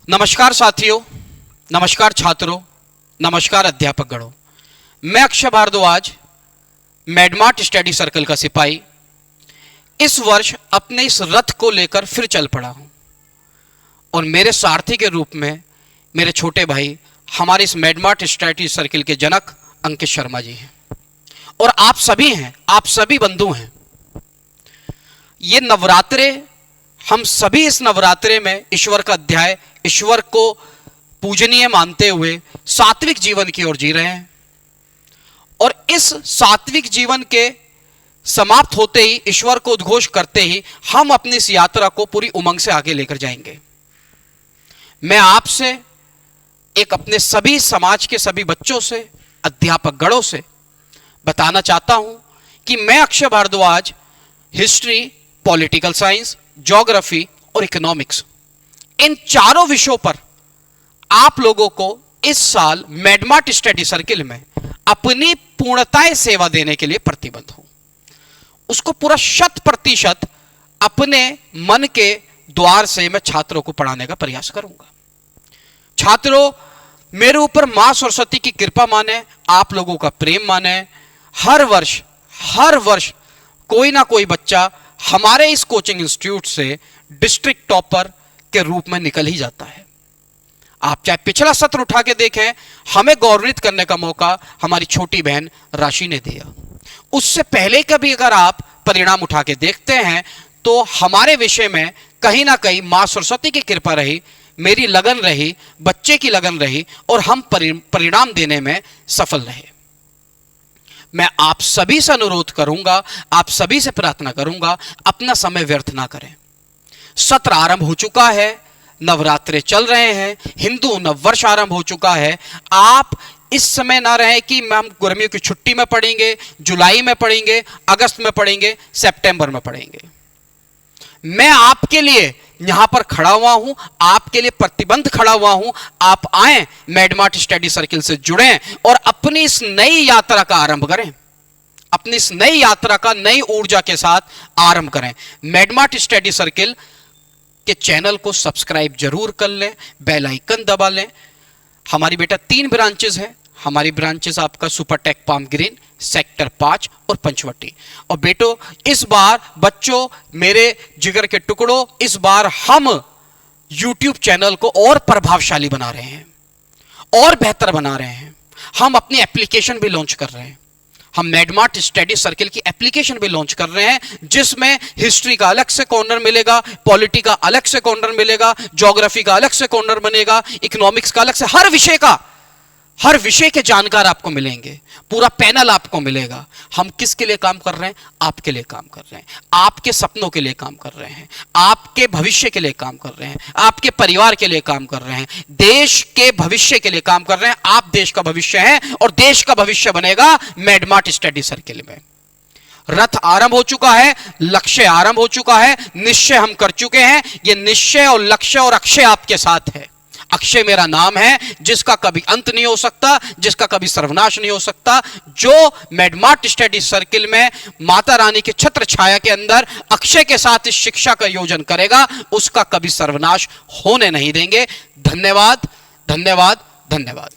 नमस्कार साथियों, नमस्कार छात्रों, नमस्कार अध्यापकगणों। मैं अक्षय भारद्वाज, मेडमार्ट स्टडी सर्कल का सिपाही, इस वर्ष अपने इस रथ को लेकर फिर चल पड़ा हूं और मेरे सारथी के रूप में मेरे छोटे भाई, हमारे इस मेडमार्ट स्टडी सर्कल के जनक अंकित शर्मा जी हैं और आप सभी हैं, आप सभी बंधु हैं। ये नवरात्रे, हम सभी इस नवरात्रे में ईश्वर का अध्याय, ईश्वर को पूजनीय मानते हुए सात्विक जीवन की ओर जी रहे हैं और इस सात्विक जीवन के समाप्त होते ही, ईश्वर को उद्घोष करते ही हम अपनी इस यात्रा को पूरी उमंग से आगे लेकर जाएंगे। मैं आपसे, एक अपने सभी समाज के सभी बच्चों से, अध्यापक गणों से बताना चाहता हूं कि मैं Akshay Bhardwaj history, political science, geography और इकोनॉमिक्स, इन चारों विषयों पर आप लोगों को इस साल मेडमार्ट स्टडी सर्किल में अपनी पूर्णताएं सेवा देने के लिए प्रतिबद्ध हूं। उसको पूरा 100% अपने मन के द्वार से मैं छात्रों को पढ़ाने का प्रयास करूंगा। छात्रों, मेरे ऊपर मां सरस्वती की कृपा माने, आप लोगों का प्रेम माने। हर वर्ष कोई ना कोई बच्चा हमारे इस कोचिंग इंस्टीट्यूट से डिस्ट्रिक्ट टॉपर के रूप में निकल ही जाता है। आप चाहे पिछला सत्र उठा के देखें, हमें गौरवित करने का मौका हमारी छोटी बहन राशि ने दिया। उससे पहले का भी अगर आप परिणाम उठा के देखते हैं तो हमारे विषय में कहीं ना कहीं मां सरस्वती की कृपा रही, मेरी लगन रही, बच्चे की लगन रही और हम परिणाम देने में सफल रहे। मैं आप सभी से अनुरोध करूंगा, आप सभी से प्रार्थना करूंगा, अपना समय व्यर्थ ना करें। सत्र आरंभ हो चुका है, नवरात्रे चल रहे हैं, हिंदू नववर्ष आरंभ हो चुका है। आप इस समय ना रहे कि हम गर्मियों की छुट्टी में पढ़ेंगे, जुलाई में पढ़ेंगे, अगस्त में पढ़ेंगे, सितंबर में पढ़ेंगे। मैं आपके लिए यहां पर खड़ा हुआ हूं, आपके लिए प्रतिबंध खड़ा हुआ हूं। आप आए, मेडमार्ट स्टडी सर्किल से जुड़ें और अपनी इस नई यात्रा का आरंभ करें, अपनी इस नई यात्रा का नई ऊर्जा के साथ आरंभ करें। मेडमार्ट स्टडी सर्किल के चैनल को सब्सक्राइब जरूर कर लें, बेल आइकन दबा लें। हमारी बेटा 3 ब्रांचेस हैं। हमारी ब्रांचेस आपका सुपरटेक पाम ग्रीन, सेक्टर 5 और पंचवटी। और बेटो, इस बार बच्चों, मेरे जिगर के टुकड़ों, इस बार हम YouTube चैनल को और प्रभावशाली बना रहे हैं और बेहतर बना रहे हैं। हम अपनी एप्लीकेशन भी लॉन्च कर रहे हैं। हम मेडमार्ट स्टडी सर्किल की एप्लीकेशन भी लॉन्च कर रहे हैं, जिसमें हिस्ट्री का अलग से कॉर्नर मिलेगा, पॉलिटी का अलग से कॉर्नर मिलेगा, ज्योग्राफी का अलग से कॉर्नर बनेगा, इकोनॉमिक्स का अलग से, हर विषय के जानकार आपको मिलेंगे, पूरा पैनल आपको मिलेगा। हम किसके लिए काम कर रहे हैं? आपके लिए काम कर रहे हैं, आपके सपनों के लिए काम कर रहे हैं, आपके भविष्य के लिए काम कर रहे हैं, आपके परिवार के लिए काम कर रहे हैं, देश के भविष्य के लिए काम कर रहे हैं। आप देश का भविष्य हैं और देश का भविष्य बनेगा मेडमार्ट स्टडी सर्किल में। रथ आरंभ हो चुका है, लक्ष्य आरंभ हो चुका है, निश्चय हम कर चुके हैं। यह निश्चय और लक्ष्य और अक्षय आपके साथ है। अक्षय मेरा नाम है, जिसका कभी अंत नहीं हो सकता, जिसका कभी सर्वनाश नहीं हो सकता। जो मेडमार्ट स्टडी सर्किल में माता रानी के छत्र छाया के अंदर अक्षय के साथ इस शिक्षा का योजन करेगा, उसका कभी सर्वनाश होने नहीं देंगे। धन्यवाद, धन्यवाद, धन्यवाद।